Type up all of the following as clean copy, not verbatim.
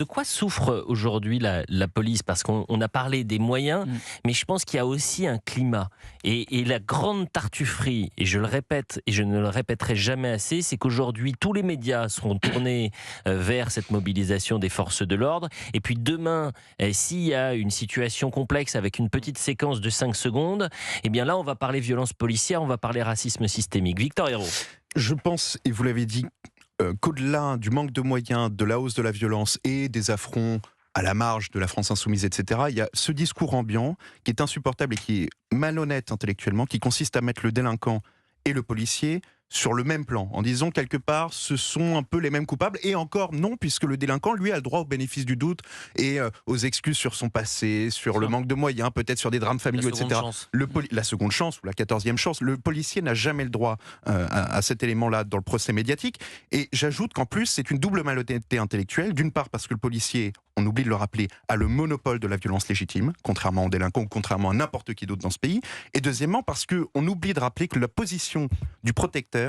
De quoi souffre aujourd'hui la police? Parce qu'on a parlé des moyens, mais je pense qu'il y a aussi un climat. Et la grande tartufferie, et je le répète, et je ne le répéterai jamais assez, c'est qu'aujourd'hui, tous les médias seront tournés vers cette mobilisation des forces de l'ordre. Et puis demain, s'il y a une situation complexe avec une petite séquence de 5 secondes, eh bien là, on va parler violence policière, on va parler racisme systémique. Victor Hérault. Je pense, et vous l'avez dit, qu'au-delà du manque de moyens, de la hausse de la violence et des affronts à la marge de la France insoumise, etc., il y a ce discours ambiant qui est insupportable et qui est malhonnête intellectuellement, qui consiste à mettre le délinquant et le policier sur le même plan, en disant quelque part ce sont un peu les mêmes coupables, et encore non, puisque le délinquant, lui, a le droit au bénéfice du doute et aux excuses sur son passé, sur le manque de moyens, peut-être sur des drames familiaux, etc. La seconde chance ou la 14e chance, le policier n'a jamais le droit à cet élément-là dans le procès médiatique, et j'ajoute qu'en plus c'est une double malhonnêteté intellectuelle, d'une part parce que le policier, on oublie de le rappeler, a le monopole de la violence légitime, contrairement aux délinquants ou contrairement à n'importe qui d'autre dans ce pays, et deuxièmement parce qu'on oublie de rappeler que la position du protecteur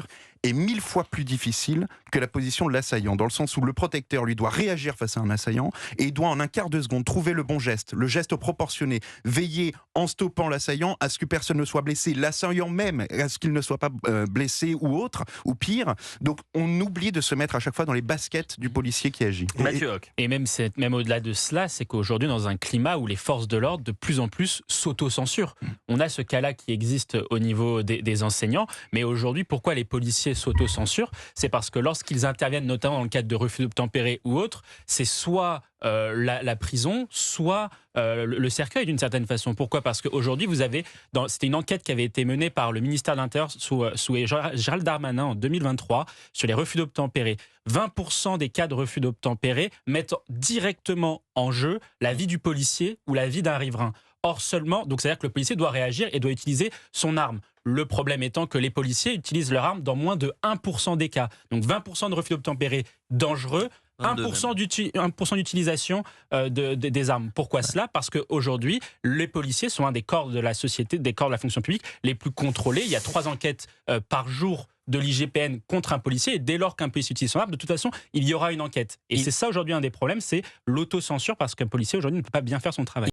est 1000 fois plus difficile que la position de l'assaillant, dans le sens où le protecteur, lui, doit réagir face à un assaillant, et il doit en un quart de seconde trouver le bon geste, le geste proportionné, veiller en stoppant l'assaillant à ce que personne ne soit blessé, l'assaillant même à ce qu'il ne soit pas blessé ou autre, ou pire. Donc on oublie de se mettre à chaque fois dans les baskets du policier qui agit. Mathieu Hoc. Et même au-delà de cela, c'est qu'aujourd'hui, dans un climat où les forces de l'ordre, de plus en plus, s'auto-censurent. On a ce cas-là qui existe au niveau des enseignants, mais aujourd'hui, pourquoi les policiers s'auto-censurent? C'est parce que lorsqu'ils interviennent, notamment dans le cadre de refus d'obtempérer ou autre, c'est soit la prison, soit le cercueil d'une certaine façon. Pourquoi? Parce qu'aujourd'hui, c'était une enquête qui avait été menée par le ministère de l'Intérieur sous Gérald Darmanin en 2023 sur les refus d'obtempérer. 20% des cas de refus d'obtempérer mettent directement en jeu la vie du policier ou la vie d'un riverain. Or seulement, donc c'est-à-dire que le policier doit réagir et doit utiliser son arme. Le problème étant que les policiers utilisent leur arme dans moins de 1% des cas. Donc 20% de refus d'obtempérer dangereux, 1% d'utilisation des armes. Pourquoi cela? Parce qu'aujourd'hui, les policiers sont un des corps de la société, des corps de la fonction publique les plus contrôlés. Il y a 3 enquêtes par jour de l'IGPN contre un policier, et dès lors qu'un policier utilise son arme, de toute façon, il y aura une enquête. Et c'est ça aujourd'hui un des problèmes, c'est l'autocensure, parce qu'un policier aujourd'hui ne peut pas bien faire son travail.